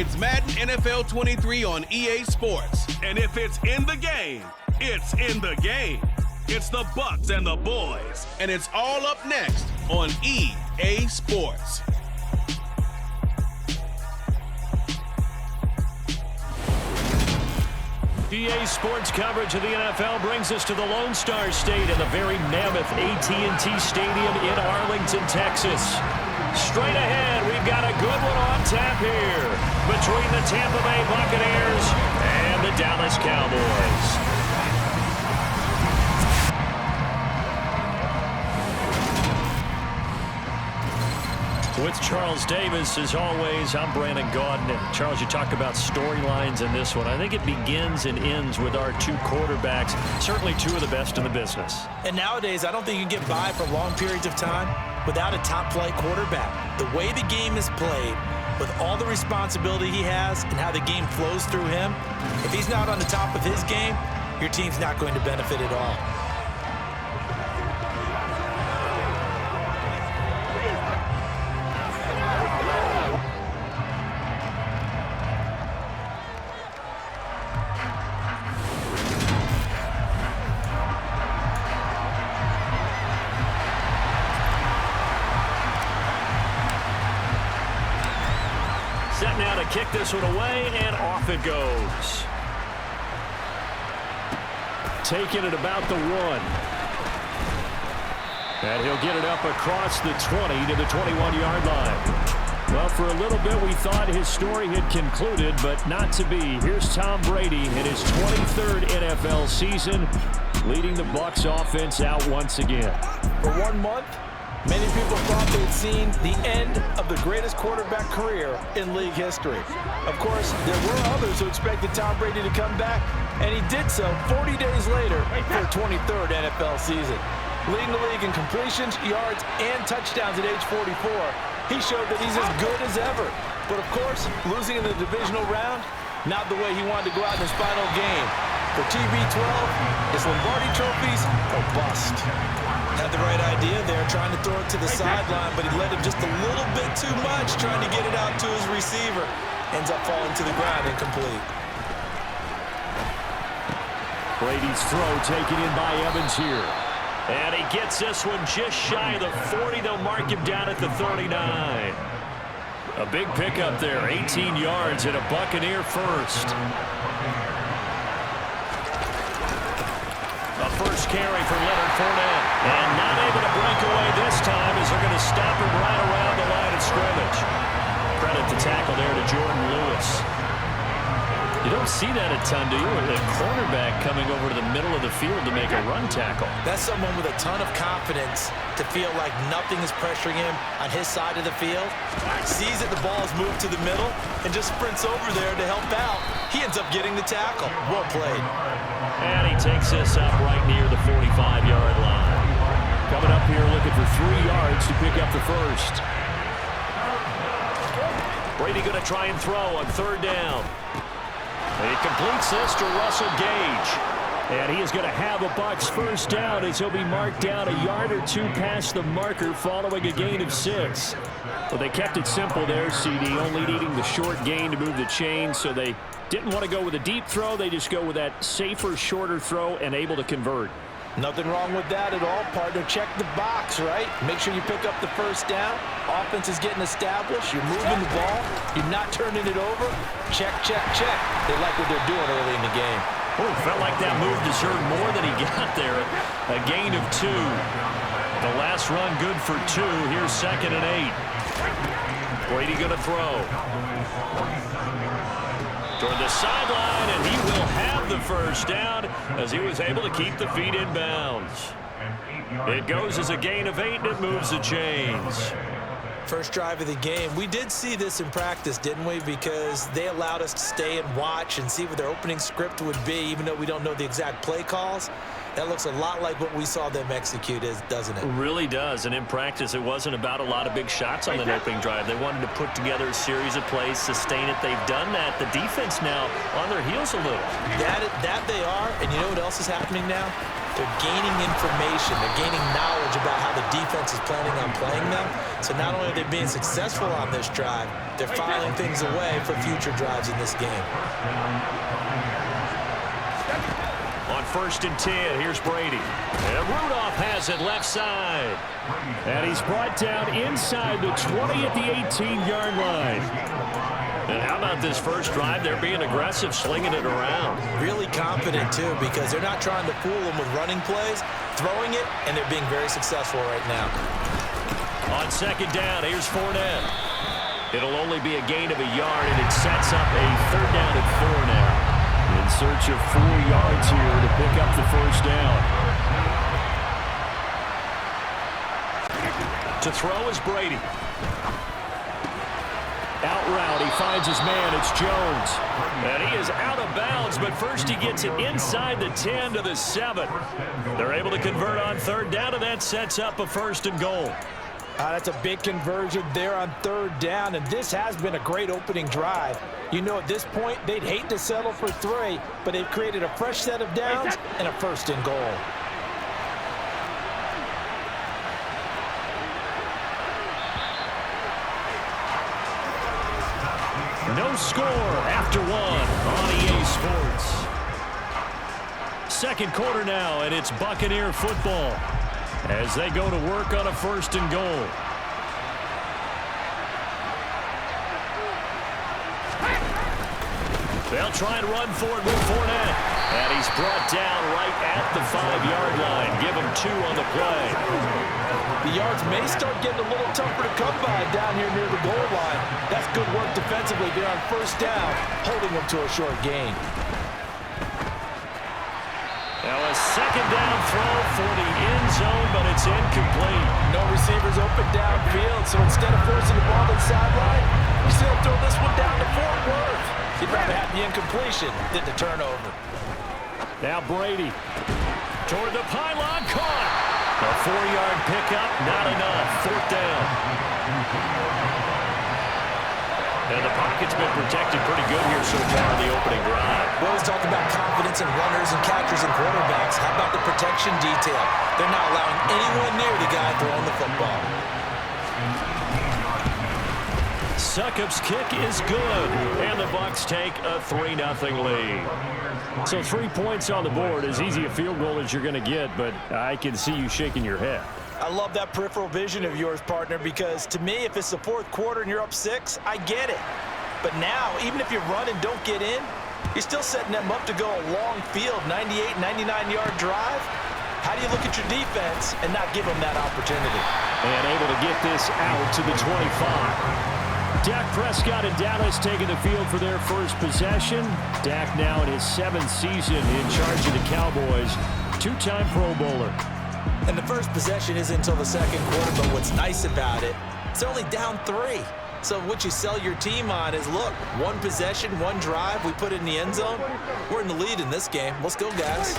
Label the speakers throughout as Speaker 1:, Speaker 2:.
Speaker 1: It's Madden NFL 23 on EA Sports. And if it's in the game, it's in the game. It's the Bucs and the boys. And it's all up next on EA Sports.
Speaker 2: EA Sports coverage of the NFL brings us to the Lone Star State in the very mammoth AT&T Stadium in Arlington, Texas. Straight ahead, we've got a good one on tap here between the Tampa Bay Buccaneers and the Dallas Cowboys. With Charles Davis, as always, I'm Brandon Gaudin. And Charles, you talk about storylines in this one. I think it begins and ends with our two quarterbacks, certainly two of the best in the business.
Speaker 3: And nowadays, I don't think you can get by for long periods of time without a top-flight quarterback. The way the game is played, with all the responsibility he has and how the game flows through him, if he's not on the top of his game, your team's not going to benefit at all.
Speaker 2: Set now to kick this one away, and off it goes. Taking it about the 1. And he'll get it up across the 20 to the 21-yard line. Well, for a little bit, we thought his story had concluded, but not to be. Here's Tom Brady in his 23rd NFL season, leading the Bucs offense out once again.
Speaker 3: For 1 month, many people thought they'd seen the end of the greatest quarterback career in league history. Of course, there were others who expected Tom Brady to come back, and he did so 40 days later for a 23rd NFL season. Leading the league in completions, yards, and touchdowns at age 44, he showed that he's as good as ever. But of course, losing in the divisional round, not the way he wanted to go out in his final game. For TB12, it's Lombardi trophies or bust. Had the right idea there, trying to throw it to the sideline, but he led him just a little bit too much, trying to get it out to his receiver. Ends up falling to the ground incomplete.
Speaker 2: Brady's throw taken in by Evans here. And he gets this one just shy of the 40. They'll mark him down at the 39. A big pickup there, 18 yards and a Buccaneer first. A first carry for Leonard Fournette. And not able to break away this time as they're going to stop him right around the line of scrimmage. Credit the tackle there to Jordan Lewis. You don't see that a ton, do you? A cornerback coming over to the middle of the field to make a run tackle.
Speaker 3: That's someone with a ton of confidence to feel like nothing is pressuring him on his side of the field. Sees that the ball is moved to the middle and just sprints over there to help out. He ends up getting the tackle. Well played.
Speaker 2: And he takes this up right near the 45-yard line. Coming up here looking for 3 yards to pick up the first. Brady going to try and throw on 3rd down. He completes this to Russell Gage. And he is going to have a Bucs first down as he'll be marked down a yard or 2 past the marker following a gain of 6. Well, they kept it simple there, CD, only needing the short gain to move the chain, so they didn't want to go with a deep throw. They just go with that safer, shorter throw and able to convert.
Speaker 3: Nothing wrong with that at all, partner. Check the box, right? Make sure you pick up the first down. Offense is getting established. You're moving the ball. You're not turning it over. Check, check, check. They like what they're doing early in the game.
Speaker 2: Oh, felt like that move deserved more than he got there. A gain of 2. The last run good for 2. Here's 2nd and 8. Brady going to throw. Toward the sideline, and he will have the first down as he was able to keep the feet in bounds. It goes as a gain of 8, and it moves the chains.
Speaker 3: First drive of the game. We did see this in practice, didn't we? Because they allowed us to stay and watch and see what their opening script would be, even though we don't know the exact play calls. That looks a lot like what we saw them execute, doesn't it?
Speaker 2: It really does. And in practice, it wasn't about a lot of big shots on that opening drive. They wanted to put together a series of plays, sustain it. They've done that. The defense now on their heels a little.
Speaker 3: That they are. And you know what else is happening now? They're gaining information. They're gaining knowledge about how the defense is planning on playing them. So not only are they being successful on this drive, they're filing things away for future drives in this game.
Speaker 2: On 1st and 10, here's Brady. And Rudolph has it left side. And he's brought down inside the 20 at the 18-yard line. And how about this first drive? They're being aggressive, slinging it around.
Speaker 3: Really confident, too, because they're not trying to fool them with running plays, throwing it, and they're being very successful right now.
Speaker 2: On 2nd down, here's Fournette. It'll only be a gain of a yard, and it sets up a 3rd down and 4 now. In search of 4 yards here to pick up the first down. To throw is Brady. Out route, he finds his man. It's Jones. And he is out of bounds, but first he gets it inside the 10 to the 7. They're able to convert on 3rd down, and that sets up a 1st and goal.
Speaker 3: That's a big conversion there on 3rd down, and this has been a great opening drive. You know, at this point, they'd hate to settle for 3, but they've created a fresh set of downs and a 1st and goal.
Speaker 2: No score after 1 on EA Sports. 2nd quarter now, and it's Buccaneer football as they go to work on a 1st and goal. They'll try and run for it with Fournette. And he's brought down right at the 5-yard line. Give him 2 on the play.
Speaker 3: The yards may start getting a little tougher to come by down here near the goal line. That's good work defensively there on 1st down, holding them to a short gain.
Speaker 2: Now a 2nd down throw for the end zone, but it's incomplete.
Speaker 3: No receivers open downfield, so instead of forcing the ball to the sideline, you still throw this one down to Fort Worth. He'd rather have the incompletion than the turnover.
Speaker 2: Now Brady toward the pylon, caught. A 4-yard pickup, not enough. 4th down. And the pocket's been protected pretty good here so far in the opening drive.
Speaker 3: We always talk about confidence in runners and catchers and quarterbacks. How about the protection detail? They're not allowing anyone near the guy throwing the football.
Speaker 2: Succop's kick is good, and the Bucs take a 3-0 lead. So 3 points on the board, as easy a field goal as you're going to get, but I can see you shaking your head.
Speaker 3: I love that peripheral vision of yours, partner, because to me, if it's the 4th quarter and you're up 6, I get it. But now, even if you run and don't get in, you're still setting them up to go a long field, 98, 99-yard drive. How do you look at your defense and not give them that opportunity?
Speaker 2: And able to get this out to the 25. Dak Prescott and Dallas taking the field for their first possession. Dak now in his 7th season in charge of the Cowboys. 2-time Pro Bowler.
Speaker 3: And the first possession isn't until the 2nd quarter, but what's nice about it, it's only down 3. So what you sell your team on is, look, 1 possession, 1 drive, we put it in the end zone. We're in the lead in this game. Let's go, guys.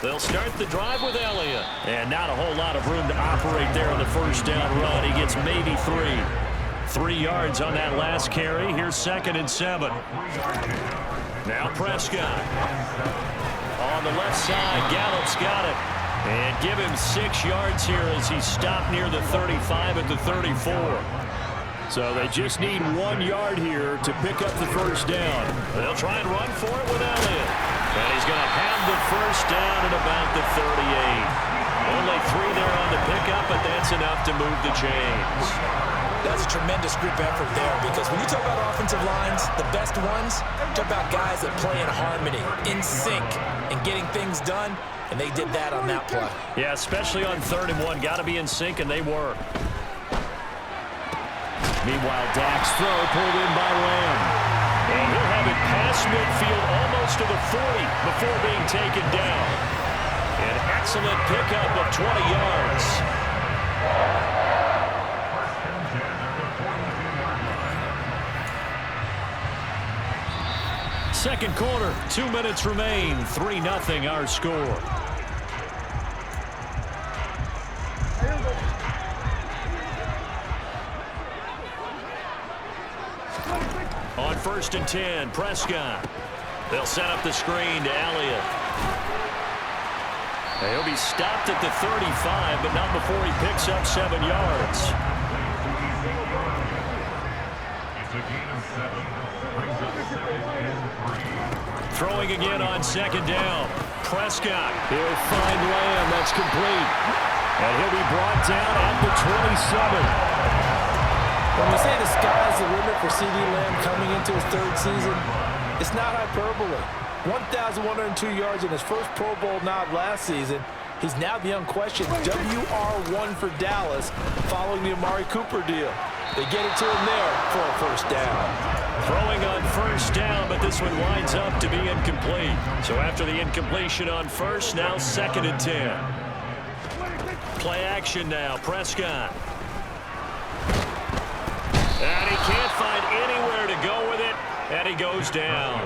Speaker 2: They'll start the drive with Elliott. And not a whole lot of room to operate there on the 1st down run. He gets maybe 3. 3 yards on that last carry. Here's 2nd and 7. Now Prescott. On the left side, Gallup's got it. And give him 6 yards here as he's stopped near the 35 at the 34. So they just need 1 yard here to pick up the 1st down. They'll try and run for it with Elliott. And he's going to have the 1st down at about the 38. Only 3 there on the pickup, but that's enough to move the chains.
Speaker 3: That's a tremendous group effort there, because when you talk about offensive lines, the best ones, talk about guys that play in harmony, in sync, and getting things done, and they did that on that play.
Speaker 2: Yeah, especially on 3rd and 1. Got to be in sync, and they were. Meanwhile, Dak's throw pulled in by Lamb. And he'll have it past midfield almost to the 40 before being taken down. An excellent pickup of 20 yards. second quarter. 2 minutes remain. 3-0 our score. On 1st and 10, Prescott. They'll set up the screen to Elliott. He'll be stopped at the 35, but not before he picks up 7 yards. Throwing again on 2nd down. Prescott. He'll find Lamb. That's complete. And he'll be brought down at the 27.
Speaker 3: When we say the sky's the limit for C.D. Lamb coming into his 3rd season, it's not hyperbole. 1,102 yards in his first Pro Bowl nod last season. He's now the unquestioned WR1 for Dallas following the Amari Cooper deal. They get it to him there for a 1st down.
Speaker 2: Throwing on 1st down, but this one winds up to be incomplete. So after the incompletion on 1st, now 2nd and 10. Play action now, Prescott. And he can't find anywhere to go with it, and he goes down.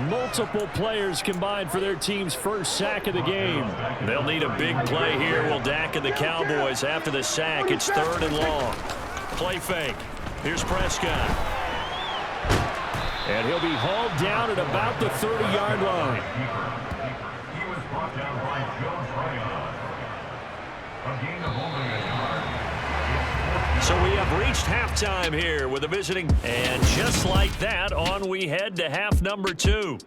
Speaker 2: Multiple players combined for their team's 1st sack of the game. They'll need a big play here. Will Dak and the Cowboys after the sack. It's 3rd and long. Play fake. Here's Prescott. And he'll be hauled down at about the 30-yard line.
Speaker 4: He was brought down by a gain of only a yard.
Speaker 2: So we have reached halftime here with a visiting. And just like that, on we head to half number 2.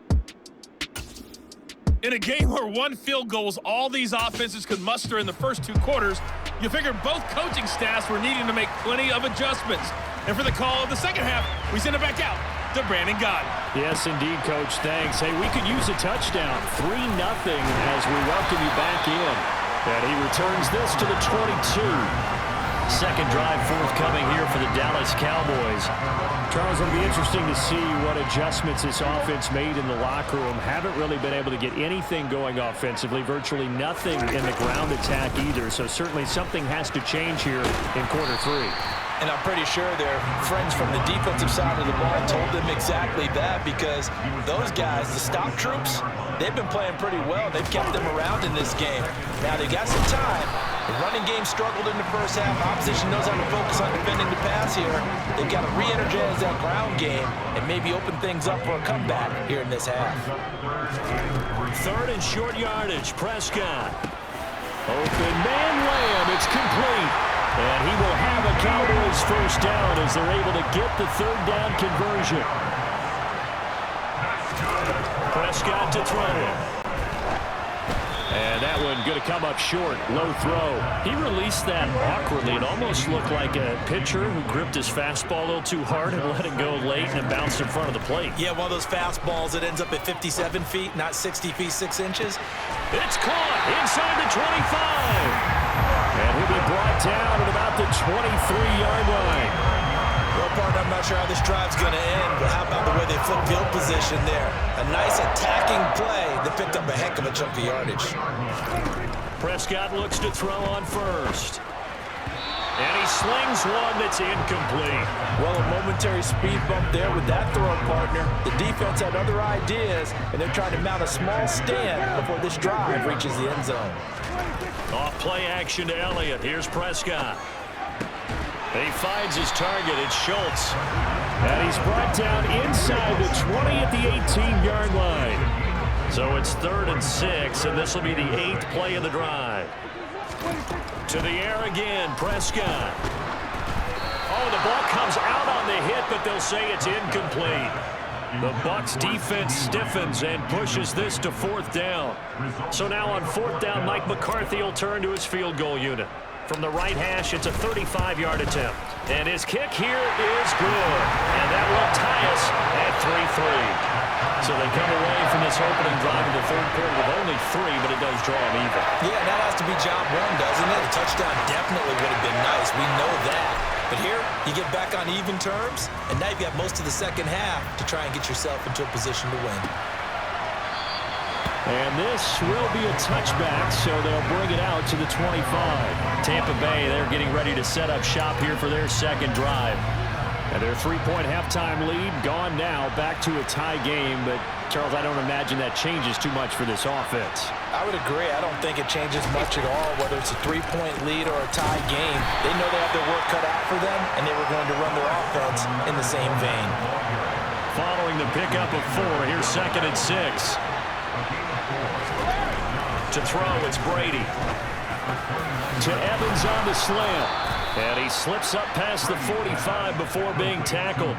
Speaker 5: In a game where one field goal was all these offenses could muster in the first 2 quarters, you figured both coaching staffs were needing to make plenty of adjustments. And for the call of the second half, we send it back out to Brandon Gott.
Speaker 2: Yes, indeed, Coach. Thanks. Hey, we could use a touchdown. 3-0 as we welcome you back in. And he returns this to the 22. Second drive forthcoming here for the Dallas Cowboys. Charles, it'll be interesting to see what adjustments this offense made in the locker room. Haven't really been able to get anything going offensively. Virtually nothing in the ground attack either. So certainly something has to change here in quarter 3.
Speaker 3: And I'm pretty sure their friends from the defensive side of the ball told them exactly that, because those guys, the stop troops, they've been playing pretty well. They've kept them around in this game. Now, they've got some time. The running game struggled in the first half. Opposition knows how to focus on defending the pass here. They've got to re-energize that ground game and maybe open things up for a comeback here in this half.
Speaker 2: 3rd and short yardage. Prescott. Open man Lamb. It's complete. And he will have a Cowboys 1st down as they're able to get the 3rd down conversion. Prescott to throw. And that one going to come up short. Low throw. He released that awkwardly. It almost looked like a pitcher who gripped his fastball a little too hard and let it go late and it bounced in front of the plate.
Speaker 3: Yeah, one of those fastballs that ends up at 57 feet, not 60 feet, 6 inches.
Speaker 2: It's caught inside the 25. And he'll be brought down at about the 23-yard line.
Speaker 3: Well, partner, I'm not sure how this drive's going to end, but how about the way they flip field position there? A nice attacking play that picked up a heck of a chunk of yardage.
Speaker 2: Prescott looks to throw on 1st. And he slings one that's incomplete.
Speaker 3: Well, a momentary speed bump there with that throw, partner. The defense had other ideas, and they're trying to mount a small stand before this drive reaches the end zone.
Speaker 2: Off play action to Elliott. Here's Prescott. And he finds his target. It's Schultz. And he's brought down inside the 20 at the 18-yard line. So it's 3rd and 6, and this will be the 8th play of the drive. To the air again, Prescott. Oh, the ball comes out on the hit, but they'll say it's incomplete. The Bucs defense stiffens and pushes this to 4th down. So now on 4th down, Mike McCarthy will turn to his field goal unit. From the right hash, it's a 35-yard attempt. And his kick here is good. And that will tie us at 3-3. So they come away from this opening drive in the 3rd quarter with only 3, but it does draw them even.
Speaker 3: Yeah, that has to be job 1, doesn't it? A touchdown definitely would have been nice. We know that. But here, you get back on even terms, and now you've got most of the second half to try and get yourself into a position to win.
Speaker 2: And this will be a touchback, so they'll bring it out to the 25. Tampa Bay, they're getting ready to set up shop here for their 2nd drive. And their 3-point halftime lead gone now, back to a tie game. But, Charles, I don't imagine that changes too much for this offense.
Speaker 3: I would agree. I don't think it changes much at all, whether it's a 3-point lead or a tie game. They know they have their work cut out for them, and they were going to run their offense in the same vein.
Speaker 2: Following the pickup of 4, here's 2nd and 6. To throw, it's Brady. To Evans on the slam. And he slips up past the 45 before being tackled.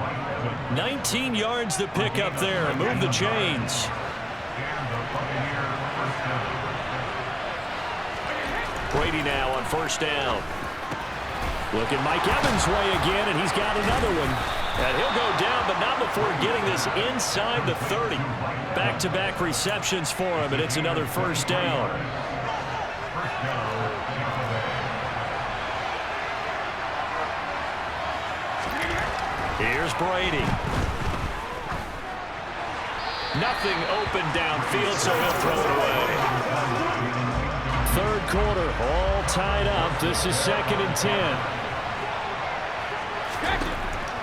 Speaker 2: 19 yards to pick up there. Move the chains. Brady now on 1st down. Look at Mike Evans' way again, and he's got another one. And he'll go down, but not before getting this inside the 30. Back-to-back receptions for him, and it's another 1st down. Here's Brady. Nothing open downfield, so he'll throw it away. 3rd quarter, all tied up. This is 2nd and 10.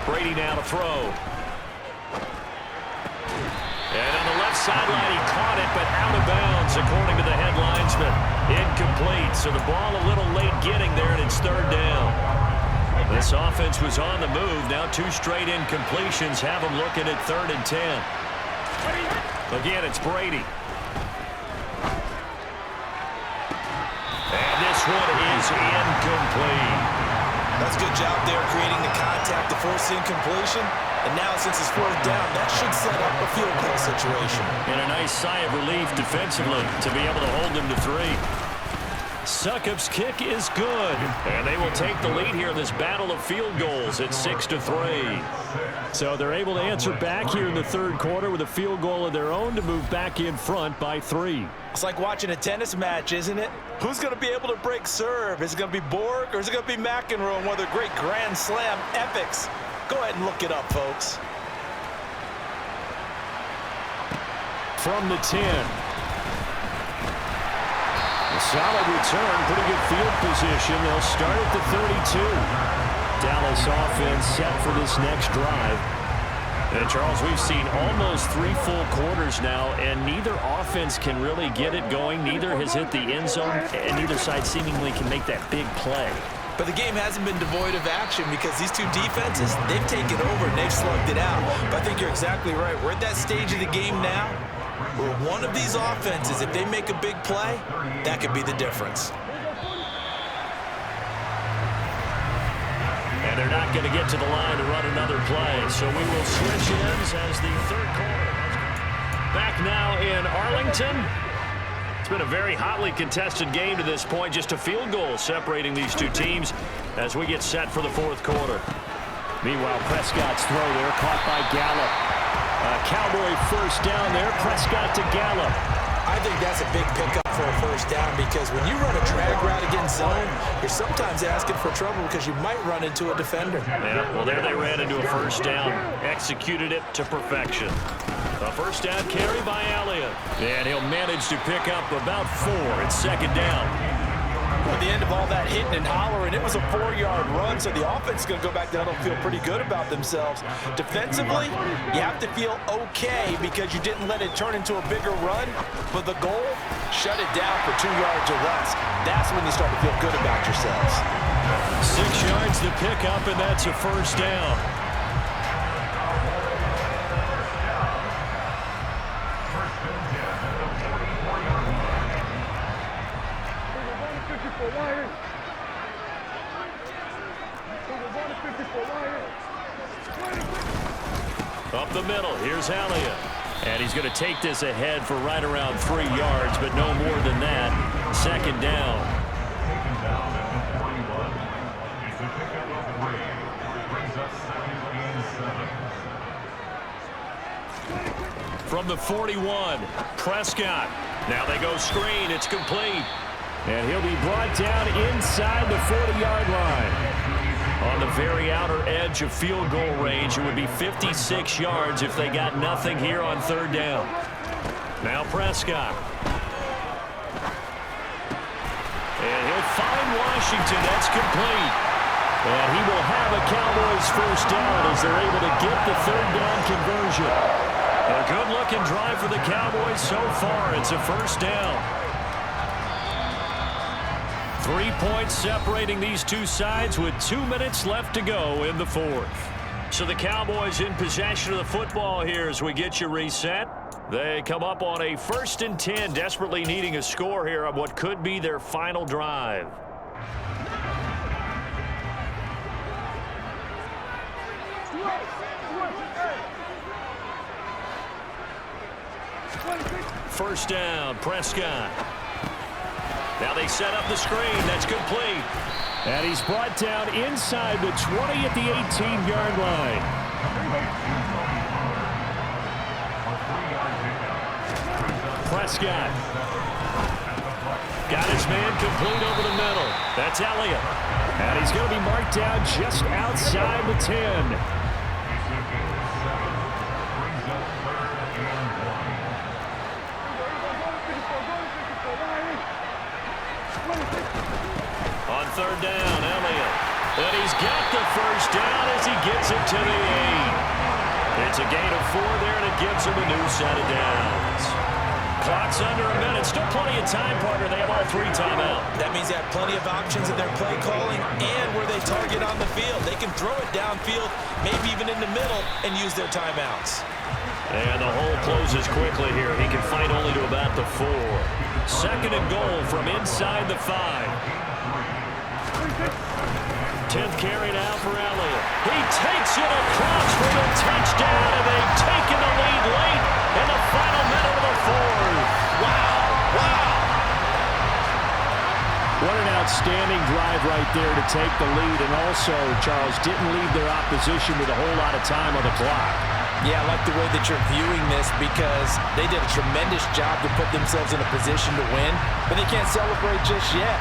Speaker 2: Brady now to throw. And on the left sideline, he caught it, but out of bounds, according to the head linesman. Incomplete, so the ball a little late getting there, and it's 3rd down. This offense was on the move. Now 2 straight incompletions have them looking at 3rd and 10. Again, it's Brady. And this one is incomplete.
Speaker 3: That's a good job there creating the contact to force the incompletion. And now since it's 4th down, that should set up a field goal situation.
Speaker 2: And a nice sigh of relief defensively to be able to hold them to 3. Succop's kick is good, and they will take the lead here in this battle of field goals at 6-3. So they're able to answer back here in the 3rd quarter with a field goal of their own to move back in front by 3.
Speaker 3: It's like watching a tennis match, isn't it? Who's going to be able to break serve? Is it going to be Borg or is it going to be McEnroe in one of the great Grand Slam epics? Go ahead and look it up, folks.
Speaker 2: From the 10. Solid return, pretty good field position. They'll start at the 32. Dallas offense set for this next drive. And Charles, we've seen almost 3 full quarters now, and neither offense can really get it going. Neither has hit the end zone, and neither side seemingly can make that big play.
Speaker 3: But the game hasn't been devoid of action because these 2 defenses, they've taken over and they've slugged it out. But I think you're exactly right. We're at that stage of the game now where one of these offenses, if they make a big play, that could be the difference.
Speaker 2: And they're not going to get to the line to run another play. So we will switch ends as the 3rd quarter. Back now in Arlington. It's been a very hotly contested game to this point. Just a field goal separating these 2 teams as we get set for the 4th quarter. Meanwhile, Prescott's throw there caught by Gallup. Cowboy 1st down there. Prescott to Gallup.
Speaker 3: I think that's a big pickup for a 1st down because when you run a drag route against zone, you're sometimes asking for trouble because you might run into a defender.
Speaker 2: Yeah, well, there they ran into a 1st down. Executed it to perfection. A 1st down carry by Elliott. And he'll manage to pick up about 4 at 2nd down.
Speaker 3: At the end of all that hitting and hollering, it was a 4-yard run, so the offense is going to go back down and feel pretty good about themselves. Defensively, you have to feel okay because you didn't let it turn into a bigger run, but the goal, shut it down for 2 yards or less. That's when you start to feel good about yourselves.
Speaker 2: 6 yards to pick up, and that's a 1st down. Up the middle, here's Elliott. And he's going to take this ahead for right around 3 yards, but no more than that. 2nd down. From the 41, Prescott. Now they go screen, it's complete. And he'll be brought down inside the 40-yard line. On the very outer edge of field goal range, it would be 56 yards if they got nothing here on 3rd down. Now Prescott. And he'll find Washington. That's complete. And he will have a Cowboys first down as they're able to get the third down conversion. A good-looking drive for the Cowboys so far. It's a first down. 3 points separating these two sides with 2 minutes left to go in the fourth. So the Cowboys in possession of the football here as we get you reset. They come up on a 1st and 10, desperately needing a score here on what could be their final drive. First down, Prescott. Now they set up the screen. That's complete. And he's brought down inside the 20 at the 18-yard line. Prescott. Got his man complete over the middle. That's Elliott. And he's going to be marked down just outside the 10. On third down, Elliott. And he's got the first down as he gets it to the 8. It's a gain of 4 there, and it gives him a new set of downs. Clock's under a minute. Still plenty of time, partner. They have all 3 timeouts.
Speaker 3: That means they have plenty of options in their play calling and where they target on the field. They can throw it downfield, maybe even in the middle, and use their timeouts.
Speaker 2: And the hole closes quickly here. He can fight only to about the 4. 2nd and goal from inside the 5. 10th carry now for Elliott. He takes it across for the touchdown, and they've taken the lead late in the final minute of the 4th.
Speaker 3: Wow! Wow!
Speaker 2: What an outstanding drive right there to take the lead, and also, Charles, didn't leave their opposition with a whole lot of time on the clock.
Speaker 3: Yeah, I like the way that you're viewing this because they did a tremendous job to put themselves in a position to win, but they can't celebrate just yet.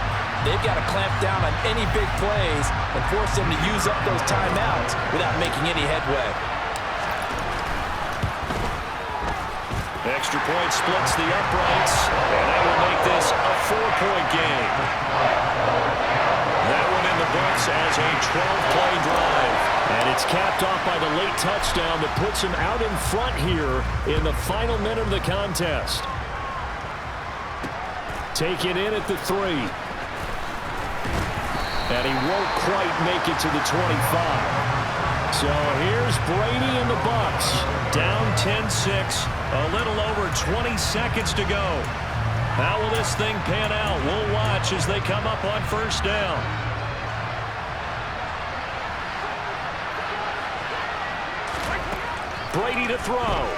Speaker 3: They've got to clamp down on any big plays and force them to use up those timeouts without making any headway.
Speaker 2: Extra point splits the uprights, and that will make this a 4-point game. That one in the books as a 12-play drive. And it's capped off by the late touchdown that puts him out in front here in the final minute of the contest. Taken in at the 3. And he won't quite make it to the 25. So here's Brady and the Bucs. Down 10-6, a little over 20 seconds to go. How will this thing pan out? We'll watch as they come up on first down. Brady to throw.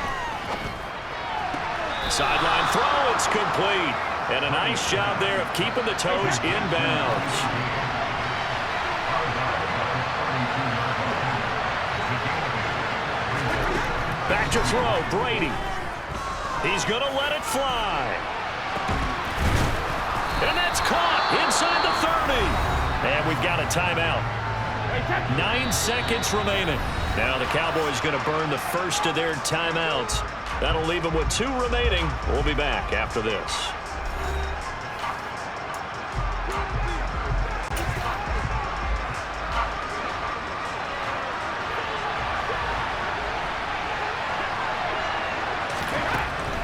Speaker 2: Sideline throw, it's complete. And a nice job there of keeping the toes inbounds. Back to throw, Brady. He's going to let it fly. And that's caught inside the 30. And we've got a timeout. 9 seconds remaining. Now the Cowboys going to burn the first of their timeouts. That'll leave them with 2 remaining. We'll be back after this.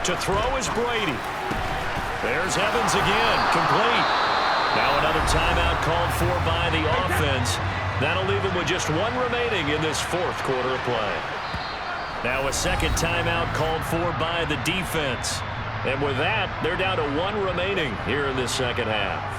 Speaker 2: To throw is Brady. There's Evans again, complete. Now another timeout called for by the offense. That'll leave them with just 1 remaining in this 4th quarter of play. Now a second timeout called for by the defense. And with that, they're down to 1 remaining here in this second half.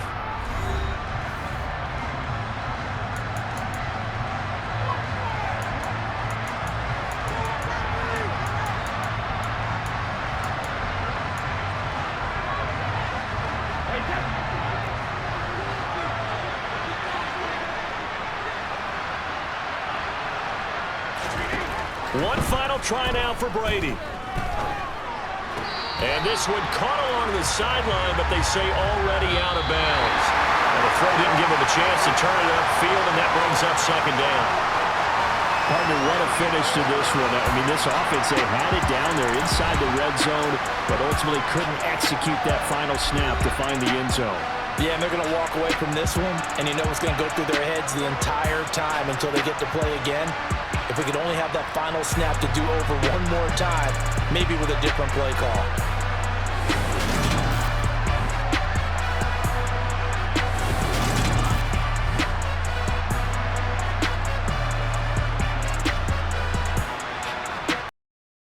Speaker 2: One final try now for Brady. And this one caught along the sideline, but they say already out of bounds. And the throw didn't give him a chance to turn it upfield, and that brings up second down. Partner, what a finish to this one. I mean, this offense, they had it down there inside the red zone, but ultimately couldn't execute that final snap to find the end zone.
Speaker 3: Yeah, and they're going to walk away from this one, and you know it's going to go through their heads the entire time until they get to play again. If we could only have that final snap to do over one more time, maybe with a different play call.